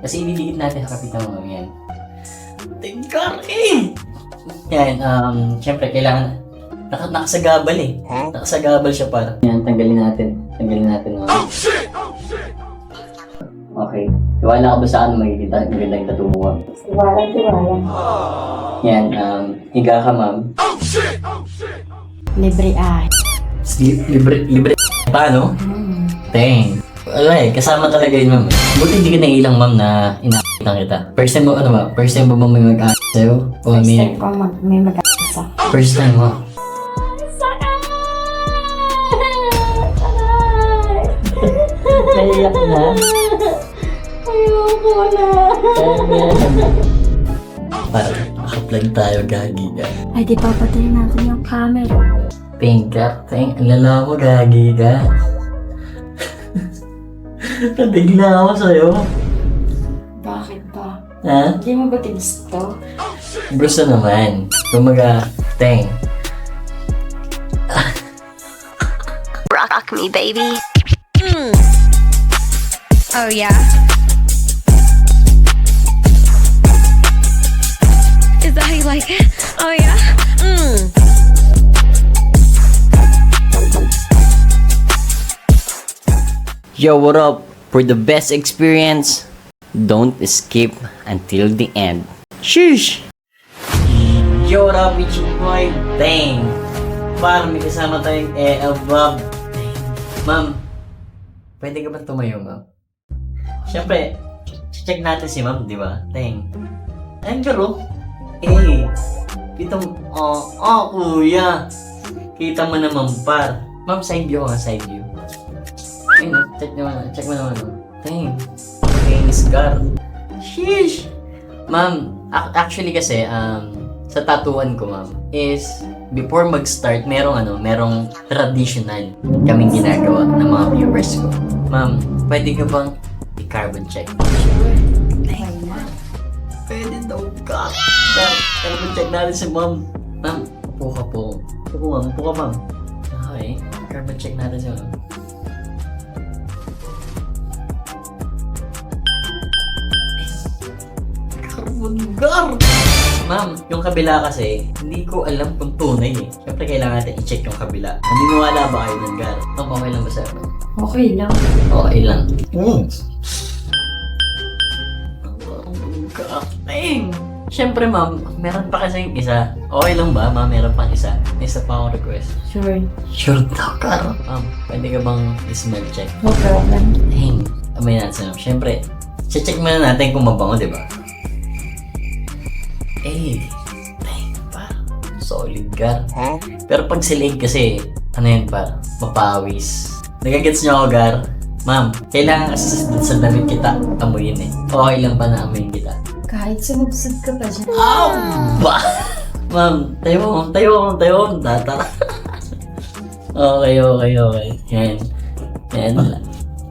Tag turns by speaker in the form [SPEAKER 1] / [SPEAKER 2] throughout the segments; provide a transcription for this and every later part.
[SPEAKER 1] Kasi ididikit natin sa kapitan mo, yan. Tingkar eh! Yan, syempre kailangan, nakasagabal eh. Nakasagabal siya para. Yan, tanggalin natin. Tanggalin natin mga. Okay. Tiwala ka ba sa akin magiging magandang tattoo mo?
[SPEAKER 2] Tiwala.
[SPEAKER 1] Yan, higa ka ma'am.
[SPEAKER 2] Libre ay.
[SPEAKER 1] Libre paano? Teng. Wala eh, kasama talaga yun ma'am. Buti hindi ka nailang ma'am na inaakitan kita. First time mo, ano ba? First time mo ba may mag-aakit sa'yo? O
[SPEAKER 2] First
[SPEAKER 1] may...
[SPEAKER 2] time ko may mag-asa.
[SPEAKER 1] First time mo? Naiyak na?
[SPEAKER 2] Ayoko na.
[SPEAKER 1] Parang naka-vlog tayo, gagi ka.
[SPEAKER 2] Ay, di papatayin natin yung camera.
[SPEAKER 1] Tingkar, alala ko, gagi ka. Nabigla ako sa'yo.
[SPEAKER 2] Bakit ba?
[SPEAKER 1] Ha?
[SPEAKER 2] Hindi mo ba ginusto?
[SPEAKER 1] Gusto naman. Kumaga, teng.
[SPEAKER 3] Rock me, baby. Oh, yeah? Is that how you like it? Oh, yeah?
[SPEAKER 1] Yo, what up? For the best experience, don't escape until the end. Sheesh! Yo, what up, Ichi Boy? Dang! Parang may kasama tayong above. Ma'am, pwede ka ba tumayo, ma'am? Siyempre, check natin si ma'am, di ba? Dang. Ayun, pero, kita mo, kuya. Kita mo naman, par. Ma'am, side view ka, side view. Ayun, check mo naman. Dang. Kainis guard. Sheesh! Ma'am, actually kasi, sa tattooan ko, ma'am, is, before mag-start, merong traditional kaming ginagawa ng mga viewers ko. Ma'am, pwede ka bang i-carbon check? Pwede daw ka. Carbon check natin si ma'am. Ma'am, upo ka po. Upo ka ma'am. Okay, carbon check natin si ma'am. Carbon guard! Ma'am, yung kabila kasi, hindi ko alam kung tunay eh. Siyempre kailangan natin i-check yung kabila. Naniniwala ba kayo ng guard? Ma'am, okay lang ba sir?
[SPEAKER 2] Okay lang.
[SPEAKER 1] Okay lang. Dang! Siyempre ma'am, meron pa kasi yung isa. Okay lang ba ma'am? Meron pa isa. May isa pa akong request.
[SPEAKER 2] Sure.
[SPEAKER 1] Sure daw ka. Ma'am, pwede ka bang smell check?
[SPEAKER 2] No problem.
[SPEAKER 1] Dang! Amay natin ma'am. Siyempre, check muna natin kung mabango, di ba? Dang, parang solid gar. Pero pag silig kasi, ano yun par, mapawis. Nagagets nyo ako gar? Ma'am, kailangan kasi sa damit kita amuyin eh. Okay lang pa na amuyin kita.
[SPEAKER 2] Kahit sumubsog ka pa dyan.
[SPEAKER 1] Ba! Ma'am, tayo. Tara. Okay. Yan.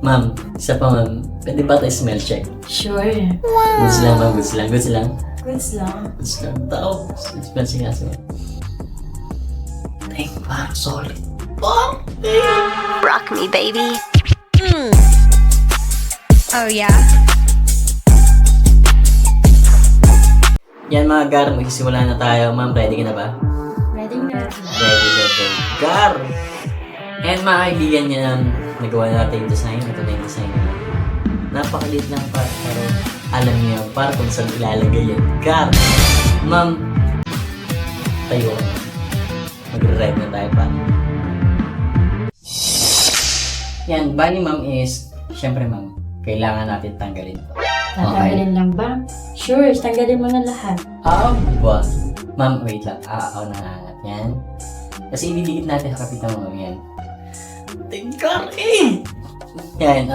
[SPEAKER 1] Ma'am, isa pa ma'am. Pwede ba tayo smell check?
[SPEAKER 2] Sure.
[SPEAKER 1] Goods lang ma'am, goods lang.
[SPEAKER 2] Goods lang.
[SPEAKER 1] Goods lang. Tao. Smell check nga siya. Dang, parang solid.
[SPEAKER 3] Rock me, baby. Oh, yeah?
[SPEAKER 1] Yan mga gar, magsisimula na tayo. Ma'am, ready ka na ba?
[SPEAKER 2] Ready na.
[SPEAKER 1] Ready na po. Gar! And mga kaibigan niya, nagawa natin yung design. Ito na yung design niya. Napakaliit lang pa. Pero alam niyo yan, para kung saan ilalagay yan. Gar! Ma'am, tayo. Magre-ride na tayo pa. Yan, bali ma'am is, syempre ma'am, kailangan natin tanggalin ito.
[SPEAKER 2] Tatanggalin lang ba? Sure, tanggalin mo na lahat.
[SPEAKER 1] Aba! Ma'am, wait lang. Ako na hangat yan. Kasi ididikit natin sa kapitan mo, yan. Tingkar eh! Yan,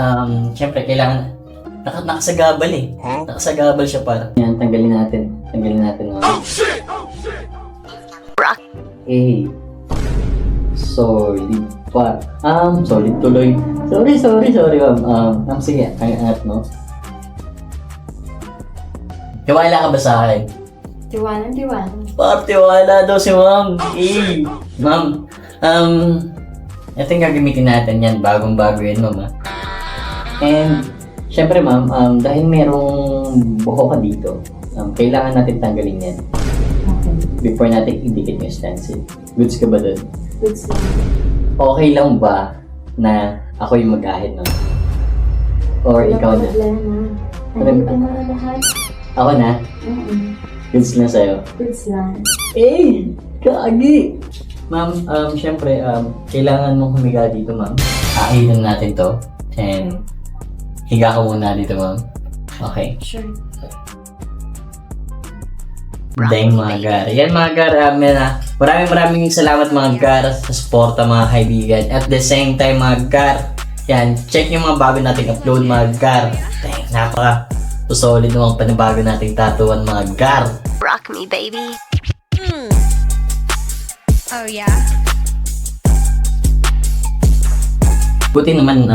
[SPEAKER 1] syempre kailangan, nakasagabal eh. Nakasagabal siya para. Yan, tanggalin natin. Ma'am.
[SPEAKER 3] Rock.
[SPEAKER 1] Solid pa. Solid tuloy. Sorry, ma'am. Sige, angat mo. Tiwala ka ba sa akin?
[SPEAKER 2] Tiwala.
[SPEAKER 1] Tiwala daw si ma'am. Ma'am, ito yung gagamitin natin yan. Bagong-bago yun, ma'am. And, Siyempre ma'am, dahil merong buho ka dito, kailangan natin tanggalin yan
[SPEAKER 2] Okay.
[SPEAKER 1] before natin idikit yung stencil. Goods ka ba dun?
[SPEAKER 2] Goods lang.
[SPEAKER 1] Okay lang ba na ako yung mag-ahit nun? Or ikaw na?
[SPEAKER 2] Nandito mo na lahat.
[SPEAKER 1] Ako na? Goods na sa'yo.
[SPEAKER 2] Goods lang.
[SPEAKER 1] Eh! Kaagi! Ma'am, syempre, kailangan mong humiga dito, ma'am. Ahitan natin to. And, higa ka muna dito, ma'am. Okay.
[SPEAKER 2] Sure.
[SPEAKER 1] Dahil mga gar. Yan mga gar, maraming salamat mga gar sa suporta mga kaibigan. At the same time mga gar, yan, check yung mga bago nating upload mga gar. Dahil solid namang panibago nating tatuan mga gar.
[SPEAKER 3] Rock me, baby. Oh, yeah.
[SPEAKER 1] Buti naman,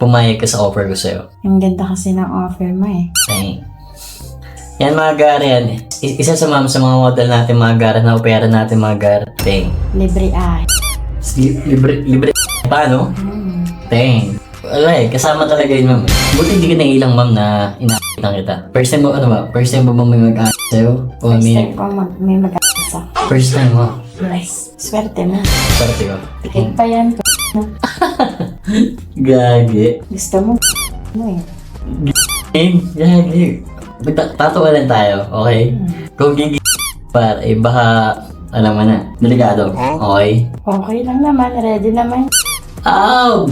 [SPEAKER 1] pumayag ka sa offer ko sa'yo.
[SPEAKER 2] Ang ganda kasi ng offer mo eh.
[SPEAKER 1] Ay. Yan mga gar, yan. Isa sa mga model natin mga gar, na opera natin mga gar. Teng.
[SPEAKER 2] Libre ay.
[SPEAKER 1] Libre paano? Teng. Wala eh, kasama talaga yun ma'am. Buti hindi ka nailang ma'am na inaakitan kita. First time mo, first time mo bang may mag-aakit sa'yo? O
[SPEAKER 2] First
[SPEAKER 1] may...
[SPEAKER 2] time ko may mag-aasa.
[SPEAKER 1] First time mo?
[SPEAKER 2] Yes. Swerte mo.
[SPEAKER 1] Sorry ko.
[SPEAKER 2] Tikit pa yan.
[SPEAKER 1] Gagi.
[SPEAKER 2] Gusto mo eh.
[SPEAKER 1] Gagi. Tatawanan tayo, okay? Kung gigi par, baka, alam mo na, delikado. Okay?
[SPEAKER 2] Okay lang naman. Ready naman.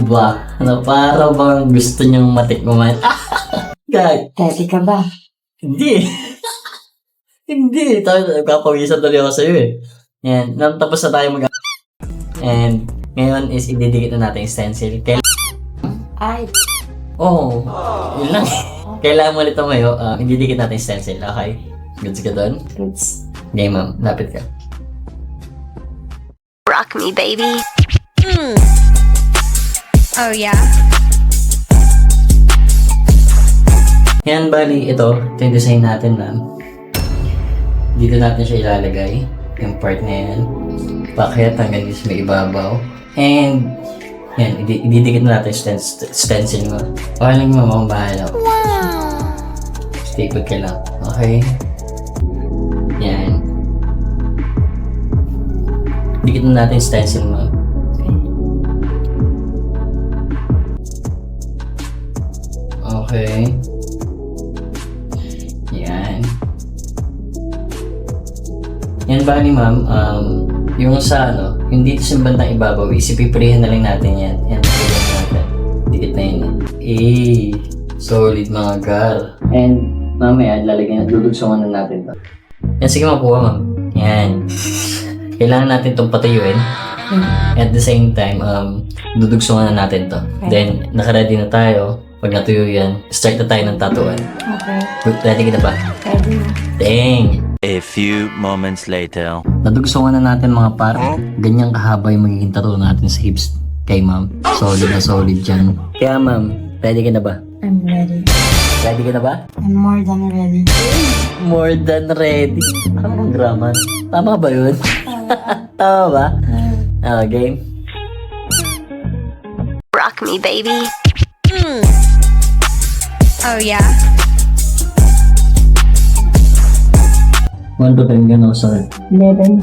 [SPEAKER 1] Ba? Para bang gusto niyang matikman? Gag.
[SPEAKER 2] Ready ka ba?
[SPEAKER 1] Hindi. Hindi. Kapawisan tuloy ako sa'yo eh. Yan. Tapos na tayo And, ngayon is ididikit na natin yung stencil.
[SPEAKER 2] Ay.
[SPEAKER 1] Yun lang. Kailangan mo ulit tumayo. Ididikit natin yung stencil. Okay? Goods ka doon?
[SPEAKER 2] Goods.
[SPEAKER 1] Okay, ma'am. Lapit ka.
[SPEAKER 3] Rock me, baby. Oh, yeah.
[SPEAKER 1] Yan, bali, ito yung design natin, ma'am. Dito natin siya ilalagay. Yung part na yan. Bakit? Hanggang dito may ibabaw. And, yan, ididikit na natin yung stencil mo. Okay lang yung mama, bahala. Stay put ka lang. Okay? Yan. Dikit na natin yung stencil mo. Okay. Yan. Yan bali ma'am, yung sa yung dito sa bandang ibabaw, isipiprihan na lang natin yan. Yan, natin. Dikit na yun. Solid mga gar. And mamaya, dudugsungan na natin to. Yan, sige mapuha ma'am. Yan. Kailangan natin itong patuyuin. At the same time, dudugsungan na natin to.
[SPEAKER 2] Okay.
[SPEAKER 1] Then, naka-ready na tayo. Pag natuyo yan, start na tayo ng tatuan.
[SPEAKER 2] Okay.
[SPEAKER 1] Ready ka na ba?
[SPEAKER 2] Ready na.
[SPEAKER 1] Dang!
[SPEAKER 4] A few moments later.
[SPEAKER 1] Nadugsungan na natin mga par. Ganyang kahaba yung magiging tattoo natin sa hips kay ma'am. Solid na solid dyan. Kaya ma'am, ready ka na ba?
[SPEAKER 2] I'm ready.
[SPEAKER 1] Ready ka na ba?
[SPEAKER 2] I'm more than ready.
[SPEAKER 1] More than ready. Anong grammar? Tama ba yun? Tama ba? Game?
[SPEAKER 3] Rock me, baby. Oh, yeah.
[SPEAKER 1] 1 to 10 gano'n, sorry.
[SPEAKER 2] 11.
[SPEAKER 1] 11?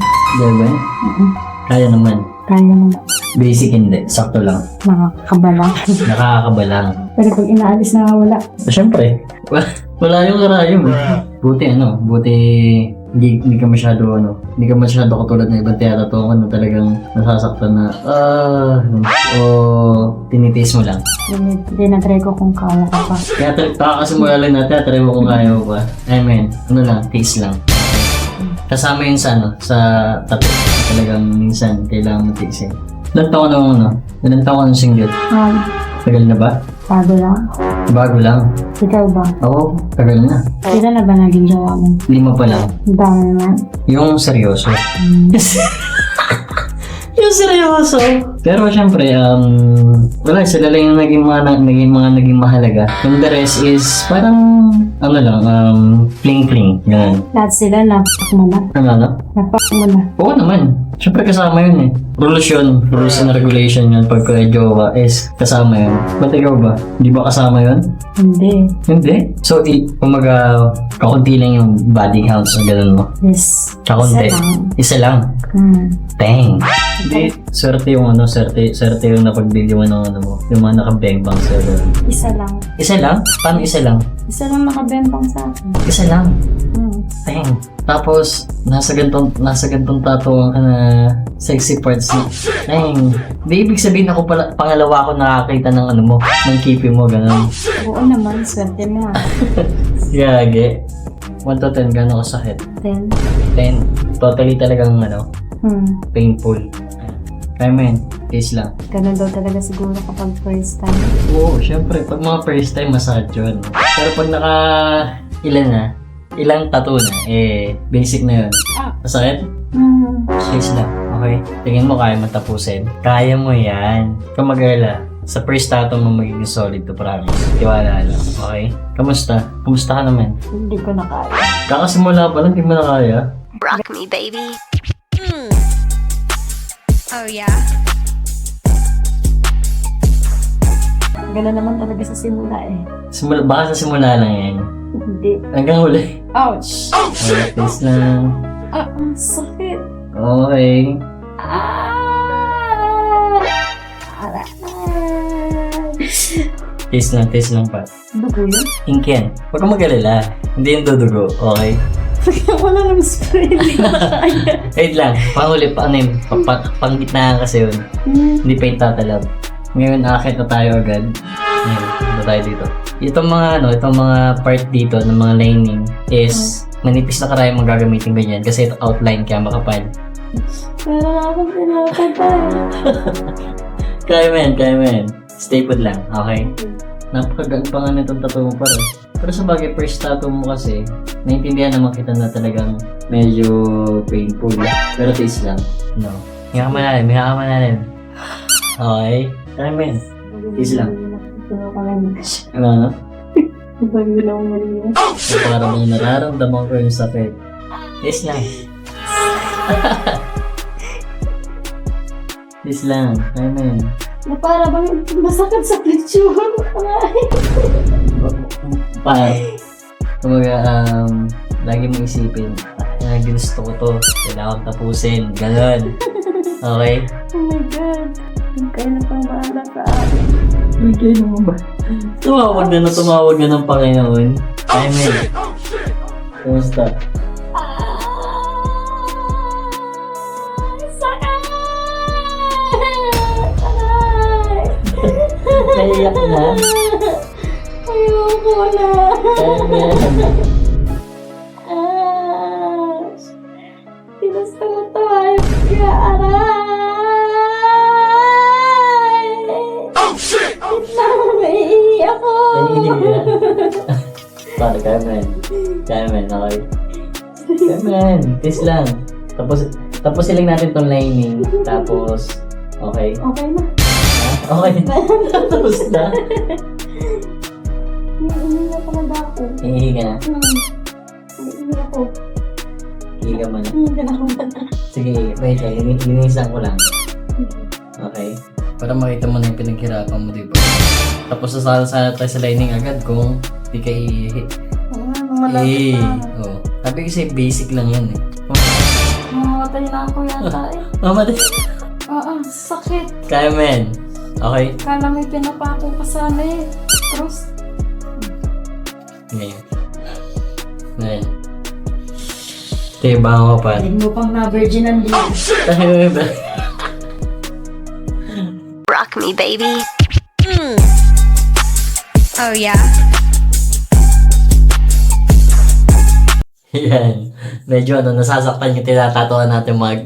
[SPEAKER 1] Kaya naman.
[SPEAKER 2] Kaya naman.
[SPEAKER 1] Basic hindi, sakto lang.
[SPEAKER 2] Nakakabala.
[SPEAKER 1] Nakakabalang.
[SPEAKER 2] Pero pag inaalis na wala.
[SPEAKER 1] Siyempre, wala yung karayom. Buti hindi ka masyado katulad ng ibang tiyatatukan na talagang nasasaktan na, tinitiis mo lang.
[SPEAKER 2] Dinatry ko kung kaya ka pa.
[SPEAKER 1] Kaya kakasimula lang natin, try mo kung kaya mo pa. I mean, tiis lang. Kasama yun sa tattoo. Talagang minsan, kailangan mo tiisin. Ilan taon ka ng single? Tagal na ba?
[SPEAKER 2] Bago lang.
[SPEAKER 1] Bago lang.
[SPEAKER 2] Ikaw ba?
[SPEAKER 1] Ako, tagal na.
[SPEAKER 2] Kailan na ba naging jowa mo?
[SPEAKER 1] 5 pa lang.
[SPEAKER 2] Ang dami naman.
[SPEAKER 1] Yung seryoso. Yung seryoso. Pero syempre, wala, sila lang yung naging mahalaga. Yung the rest is parang, ano lang, fling-fling, ganun.
[SPEAKER 2] Lahat sila, napak mo na.
[SPEAKER 1] Ano?
[SPEAKER 2] Napak mo na.
[SPEAKER 1] Oo naman. Siyempre kasama yun eh. Rules and regulation yun pagka jowa is kasama yun. Ba't ikaw ba? Hindi ba kasama yun?
[SPEAKER 2] Hindi.
[SPEAKER 1] Hindi? So, kumaga, kakunti lang yung body counts o ganun mo.
[SPEAKER 2] Yes.
[SPEAKER 1] Kakunti.
[SPEAKER 2] Isa lang.
[SPEAKER 1] Isa lang. Dang. Hindi. Swerte yung swerte yung napagbiliwan ng ano mo. Yung mga nakabengbang sa
[SPEAKER 2] Isa lang.
[SPEAKER 1] Isa lang? Paano isa lang?
[SPEAKER 2] Isa lang nakabembang sa akin.
[SPEAKER 1] Isa lang.
[SPEAKER 2] Hmm.
[SPEAKER 1] Dang. Tapos, nasa gantong tatuan ka na sexy parts na. Dang. Di ibig sabihin ako pangalawa ako nakakita ng ano mo, ng kipi mo, ganun.
[SPEAKER 2] Oo naman, swerte mo.
[SPEAKER 1] Gage. 1 to 10, gano'n kasakit?
[SPEAKER 2] 10.
[SPEAKER 1] 10. Totally talagang ano, painful. Kaya men, case lang.
[SPEAKER 2] Ganun daw talaga siguro kapag first time.
[SPEAKER 1] Oo, syempre, pag mga first time, massage yun. Pero pag ilang tattoo na, basic na yun. Masakit? Case lang, okay? Tingin mo kaya matapusin? Kaya mo yan. Kung mag-alala, sa first tattoo mo magiging solid to, promise. Tiwala lang, okay? Kamusta? Kamusta ka naman?
[SPEAKER 2] Hindi ko na kaya.
[SPEAKER 1] Kakasimula pa lang, hindi mo na kaya?
[SPEAKER 3] Rock me, baby. Oh yeah.
[SPEAKER 2] Ganun naman talaga sa simula eh.
[SPEAKER 1] Baka sa simula lang yan.
[SPEAKER 2] Hindi.
[SPEAKER 1] Hanggang huli.
[SPEAKER 2] Ouch!
[SPEAKER 1] Okay, please lang.
[SPEAKER 2] Ang sakit.
[SPEAKER 1] Okay. Taste lang pa.
[SPEAKER 2] Dugo yun?
[SPEAKER 1] Ink yan. Huwag kang mag-alala. Hindi yung dudugo, okay?
[SPEAKER 2] Wala nang spray. Hindi ko na kaya.
[SPEAKER 1] Wait lang. Panghuli pa, ano yun? Panggitnaan kasi yun. Hindi pa yung tatalab. Ngayon, akit na tayo agad. Ngayon, punta tayo dito. Itong mga part dito ng mga lining is manipis na karaya mong gagamitin ganyan kasi ito outline kaya makapal.
[SPEAKER 2] Pero akong pinapatay.
[SPEAKER 1] Kaya men. Stay put lang, okay? Napakagag pa nga nitong tattoo mo pare. Pero sa bagay, first tattoo mo kasi, naiintindihan naman kita na talagang medyo painful. Pero taste lang. No. Hinga ka manalim. Okay? Kaya men. Taste lang. Ano?
[SPEAKER 2] Ibagilaw mo rin.
[SPEAKER 1] Parang nararamdaman ko yung sakit. Taste lang. Taste lang. Kaya men.
[SPEAKER 2] Na para bang masakit sa picture.
[SPEAKER 1] Kumaga, lagi mong isipin, ginusto ko to, kailangan tapusin, ganun. Okay?
[SPEAKER 2] Oh my God. Kaya na pang bahala sa akin.
[SPEAKER 1] Okay naman ba? Tumawag na ng Panginoon. Amen. Kumusta? Naiyak na?
[SPEAKER 2] Ayoko na.
[SPEAKER 1] Amen.
[SPEAKER 2] Pinusta mo to, ayos ka, aray! Tignan mo, naiiyak ako.
[SPEAKER 1] Para kaya men, okay? Kaya men, kiss lang. Tapos silang natin tong lining. Tapos, okay?
[SPEAKER 2] Okay na.
[SPEAKER 1] Okay. Tapos na.
[SPEAKER 2] Naiiyak na talaga ako.
[SPEAKER 1] Hihingi ka na.
[SPEAKER 2] Naiiyak ako.
[SPEAKER 1] Hihingi ka muna.
[SPEAKER 2] Kinakabahan na.
[SPEAKER 1] Sige, wait lang. Linisan ko lang. Okay? Para makita mo na yung pinaghirapan mo, diba? Tapos sasala tayo sa lining agad kung di ka iihi.
[SPEAKER 2] Malapit na.
[SPEAKER 1] Oh. Sabi kasi basic lang yan eh.
[SPEAKER 2] Mamamatay na ako yata eh.
[SPEAKER 1] Mamatay.
[SPEAKER 2] Oo, sakit.
[SPEAKER 1] Kaya men. Okay?
[SPEAKER 2] Kala may pinapako ka sana eh. Cross.
[SPEAKER 1] Ngayon. Ngayon. Tiba ako pa.
[SPEAKER 2] Hindi mo pang na-virginan dito.
[SPEAKER 3] Rock me, baby. Oh yeah.
[SPEAKER 1] Yan. Medyo nasasaktan yung tinatatuan natin mga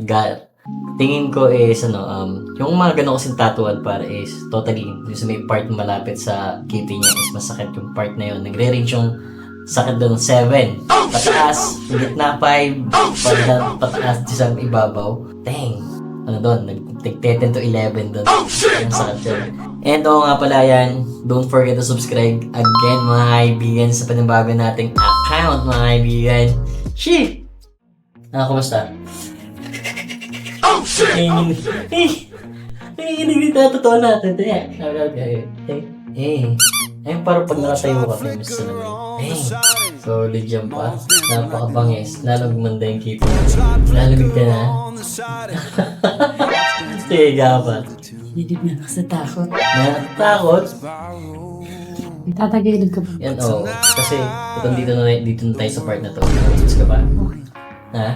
[SPEAKER 1] tingin ko is yung mga ganun kasing tatuan para is totally yung sa may part malapit sa kitty niya is masakit yung part na yun. Nagre-range yung sakit doon 7. Pataas, higit na 5. Pataas sa ibabaw. Dang! Ano doon? tig 10 to 11 doon. Ang sakit yun. And oo nga pala yan, don't forget to subscribe again mga kaibigan sa panibago nating account mga kaibigan. Shit! Kumusta? Oh shit! Hindi totoo natin. Ayun, parang pag nakatayo ka, famous sa naman. Solid yan pa. Napakabangis. Lalo gumanda yung keeper. Lalamig ka na. Tiga pa.
[SPEAKER 2] Hindi na ako sa takot.
[SPEAKER 1] Nakatakot?
[SPEAKER 2] Tatagilid ka ba?
[SPEAKER 1] Yan, oo. Kasi, dito na tayo sa part na to. Nakachis ka ba?
[SPEAKER 2] Okay.
[SPEAKER 1] Ha?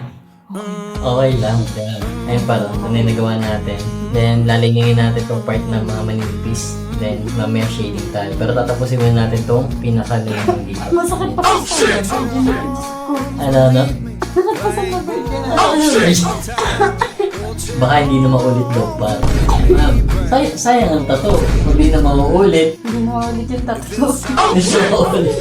[SPEAKER 1] Okay lang. Ayun pala, ano yung nagawa natin. Then, lalingin natin tong part ng mga manipis. Then, mamaya shading tayo. Pero tatapusin muna natin tong pinaka-laying dito.
[SPEAKER 2] Masakit pa kasi sa
[SPEAKER 1] Ano?
[SPEAKER 2] Masakit pa sa
[SPEAKER 1] Baka hindi na maulit daw pa. Sayang ang tattoo. Hindi na mauulit.
[SPEAKER 2] Hindi mo ulit yung tattoo.
[SPEAKER 1] Hindi na mauulit.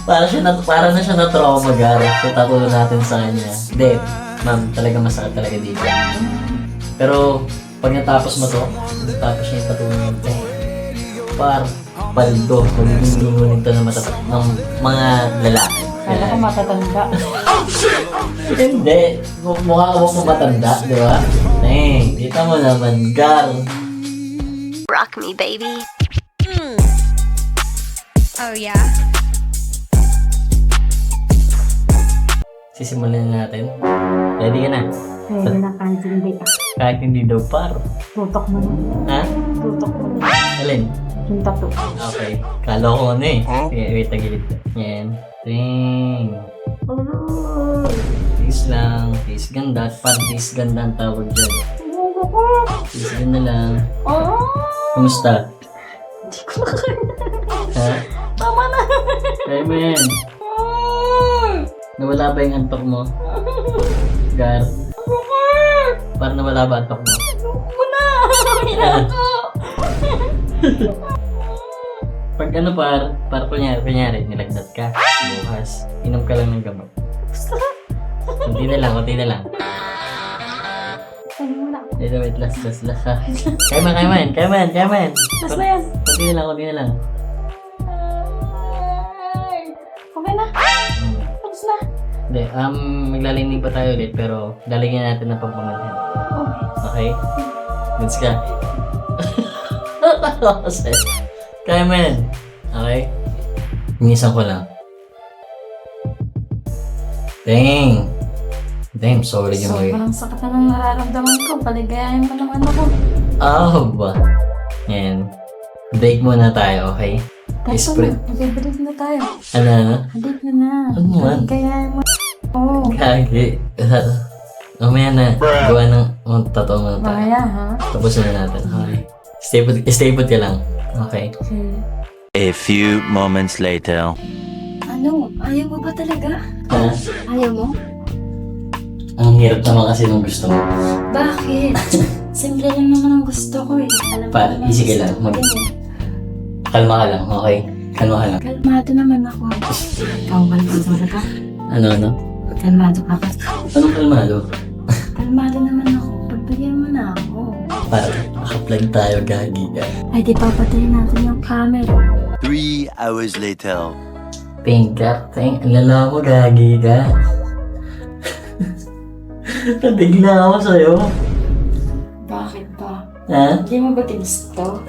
[SPEAKER 1] Para na siya na trauma gara. So, tattoo natin sa kanya. Hindi, ma'am, talaga masakit talaga dito. Pero, pag natapos mo to, natapos niya yung tattoo niya. Paldo. Magiging ito ng mga lalaki.
[SPEAKER 2] Kala ko matatanda.
[SPEAKER 1] Hindi. Mukha mo matanda, di ba? Kita mo naman, girl.
[SPEAKER 3] Rock me, baby. Oh yeah.
[SPEAKER 1] Sisimulan na natin. Ready ka na?
[SPEAKER 2] Pwede na kahit hindi.
[SPEAKER 1] Kahit hindi daw par.
[SPEAKER 2] Tutok mo na.
[SPEAKER 1] Ha?
[SPEAKER 2] Tutok mo na.
[SPEAKER 1] Alin?
[SPEAKER 2] Yung tattoo.
[SPEAKER 1] Okay. Kala ko ano eh. Sige, wait, tagilid. Yan. Ting. Tiis lang. Tiis ganda. Parang tiis ganda ang tawag dyan. Tiis ganda lang. Kumusta?
[SPEAKER 2] Hindi ko makakaya.
[SPEAKER 1] Ha?
[SPEAKER 2] Tama na.
[SPEAKER 1] Hey man. Nawala ba yung antok mo? Gar. Parang nawala ba antok mo?
[SPEAKER 2] Muna.
[SPEAKER 1] Pag ano par kunyari, nilagdat ka. Bukas, inom ka lang ng gamot. Kunti na lang.
[SPEAKER 2] Pwede mo na.
[SPEAKER 1] Wait, last ha. Kaya man.
[SPEAKER 2] Last na yan.
[SPEAKER 1] Kunti na lang.
[SPEAKER 2] Okay na. Tapos na.
[SPEAKER 1] Hindi, maglalinig pa tayo ulit pero lalagyan natin ng pagpamanhin.
[SPEAKER 2] Okay.
[SPEAKER 1] Okay? Let's go. Kaya man. Okay? Minisan ko lang. Damn, sorry yung way.
[SPEAKER 2] Sobrang sakit na ng nararamdaman ko. Paligayahin mo naman ako.
[SPEAKER 1] Ba? Yan. Break muna tayo, okay?
[SPEAKER 2] Testo
[SPEAKER 1] Spray.
[SPEAKER 2] na. Mag-break na tayo.
[SPEAKER 1] Ano?
[SPEAKER 2] Halip na na.
[SPEAKER 1] Ano man?
[SPEAKER 2] Paligayahin mo. Oo.
[SPEAKER 1] Kagi. Mamaya na. Gawa ng totoo mo na tayo.
[SPEAKER 2] Mamaya ha?
[SPEAKER 1] Tapusin na natin. Okay. Stay put ka lang. Okay.
[SPEAKER 2] Okay.
[SPEAKER 4] A few moments later.
[SPEAKER 2] Ano? Ayaw mo ba talaga?
[SPEAKER 1] Ha?
[SPEAKER 2] Ayaw mo?
[SPEAKER 1] Ang hirap naman kasi nung gusto mo.
[SPEAKER 2] Bakit? Simple lang naman ang gusto ko eh. Alam ko
[SPEAKER 1] Pa,
[SPEAKER 2] naman
[SPEAKER 1] easy ka lang.
[SPEAKER 2] gusto ko din eh.
[SPEAKER 1] Kalma ka lang, okay? Kalma ka lang.
[SPEAKER 2] Kalmado naman ako. Ikaw, kalmado ka?
[SPEAKER 1] Ano?
[SPEAKER 2] Kalmado ka ba?
[SPEAKER 1] Anong kalmado?
[SPEAKER 2] Kalmado naman ako. Pagbigyan mo na ako.
[SPEAKER 1] Para naka-plug tayo, gagi ka.
[SPEAKER 2] Ay, di papatayin natin yung camera.
[SPEAKER 4] 3 hours later.
[SPEAKER 1] Pinker, alala mo, gagi ka. Nabigla ako sa'yo.
[SPEAKER 2] Bakit ba?
[SPEAKER 1] Ha?
[SPEAKER 2] Hindi mo ba ginusto?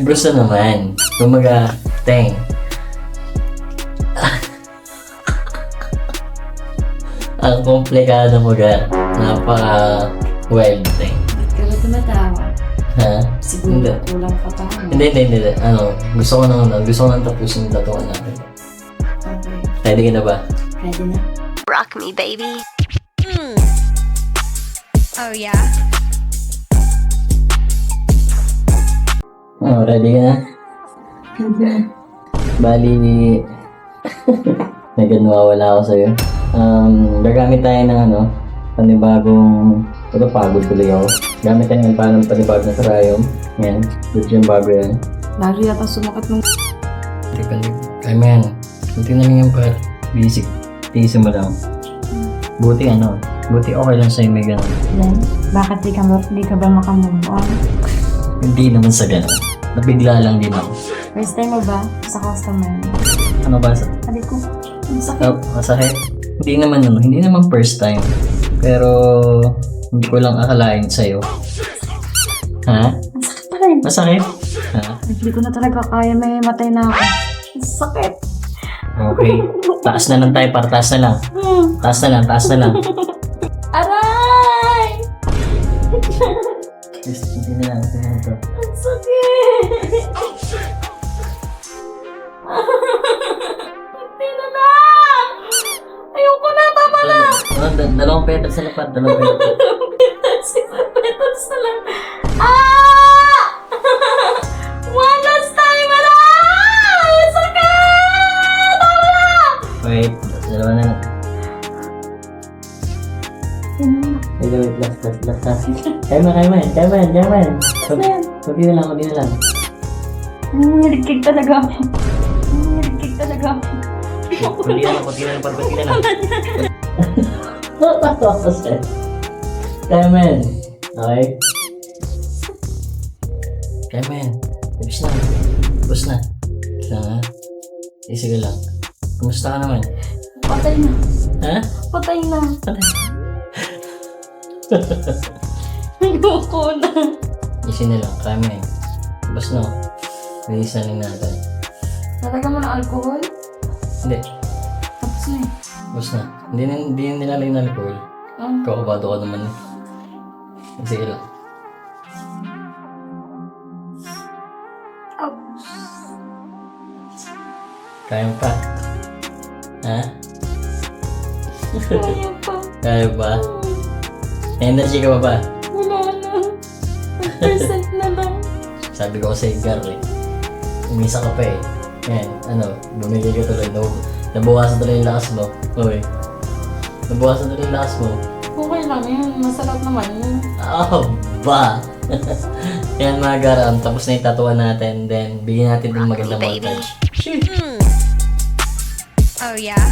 [SPEAKER 1] Gusto naman. Kumaga, ang komplikado mo ga. Napaka-wild thing.
[SPEAKER 2] Ba't ka ba tumatawa?
[SPEAKER 1] Ha?
[SPEAKER 2] Siguro
[SPEAKER 1] Hindi.
[SPEAKER 2] kulang ka pa. Ano?
[SPEAKER 1] Hindi. Gusto ko nang tapusin yung tatuan natin.
[SPEAKER 2] Okay.
[SPEAKER 1] Ready ka na ba?
[SPEAKER 2] Ready na?
[SPEAKER 3] Rock me, baby. Oh yeah.
[SPEAKER 1] Ready ka na? Bali, medyo nawawala ako sa'yo. Gagamit tayo ng panibagong, pagod tuloy ako. Gamit tayo ng panibagong na sarayom. Yan, good yung bago yan.
[SPEAKER 2] Lalo yata sumakat ng...
[SPEAKER 1] Ay man, kunti na lang yung par. Basic, tiisin mo lang. Buti Buti okay lang sa'yo may ganun.
[SPEAKER 2] Then, bakit di ka ba makamove on?
[SPEAKER 1] Hindi naman sa ganun. Nabigla lang din ako.
[SPEAKER 2] First time mo ba sa customer?
[SPEAKER 1] Ano ba sa...
[SPEAKER 2] Sabi ko, ang sakit.
[SPEAKER 1] Oh, masakit? Hindi naman ano, hindi naman first time. Pero, hindi ko lang akalain sa'yo. Ha?
[SPEAKER 2] Ang sakit pa rin.
[SPEAKER 1] Masakit? Ha?
[SPEAKER 2] Hindi ko na talaga kaya, may matay na ako. Ang sakit.
[SPEAKER 1] Okay. Taas na lang tayo, para taas na lang. Taas na lang, taas na lang.
[SPEAKER 2] Aray!
[SPEAKER 1] Hindi na lang, hindi na lang to.
[SPEAKER 2] Ang sakit! Hindi na na! Ayoko na, tama na!
[SPEAKER 1] Dalawang petals sa lapad, dalawang petals.
[SPEAKER 2] Petals na lang. Ah! One last time, aray! Ang sakit! Tama na!
[SPEAKER 1] Wait, dalawa na lang. Wait, last. Kaya man. Kunti na lang.
[SPEAKER 2] Nangyarikig talaga ako.
[SPEAKER 1] Kunti na lang. Kaya man. Okay? Kaya man. Tapos na. Ha? Sige lang. Kumusta ka naman?
[SPEAKER 2] Patay na.
[SPEAKER 1] Ha?
[SPEAKER 2] Patay na. Ayoko na.
[SPEAKER 1] Easy na lang. Kaya man. Tapos na. Release na lang natin.
[SPEAKER 2] Talaga mo ng alcohol?
[SPEAKER 1] Hindi.
[SPEAKER 2] Tapos na eh.
[SPEAKER 1] Tapos na. Hindi na nilalagay ng alcohol. Kakabado ka naman eh. Sige lang. Kaya mo pa? Ha?
[SPEAKER 2] Kaya pa.
[SPEAKER 1] Kaya ba? Energy ka ba?
[SPEAKER 2] Wala na. 1% na lang.
[SPEAKER 1] Sabi ko sa'yo, girl eh. Umisa ka pa eh. Yan, bumigay ka tuloy. Nabukasan tuloy yung lakas mo. Uy. Nabukasan tuloy yung lakas mo.
[SPEAKER 2] Okay lang yun. Masarap naman yun.
[SPEAKER 1] Oh, ba? Yan mga garam, tapos na yung tatuan natin. Then, bigyan natin ng magandang
[SPEAKER 3] Baby.
[SPEAKER 1] montage.
[SPEAKER 3] Oh yeah.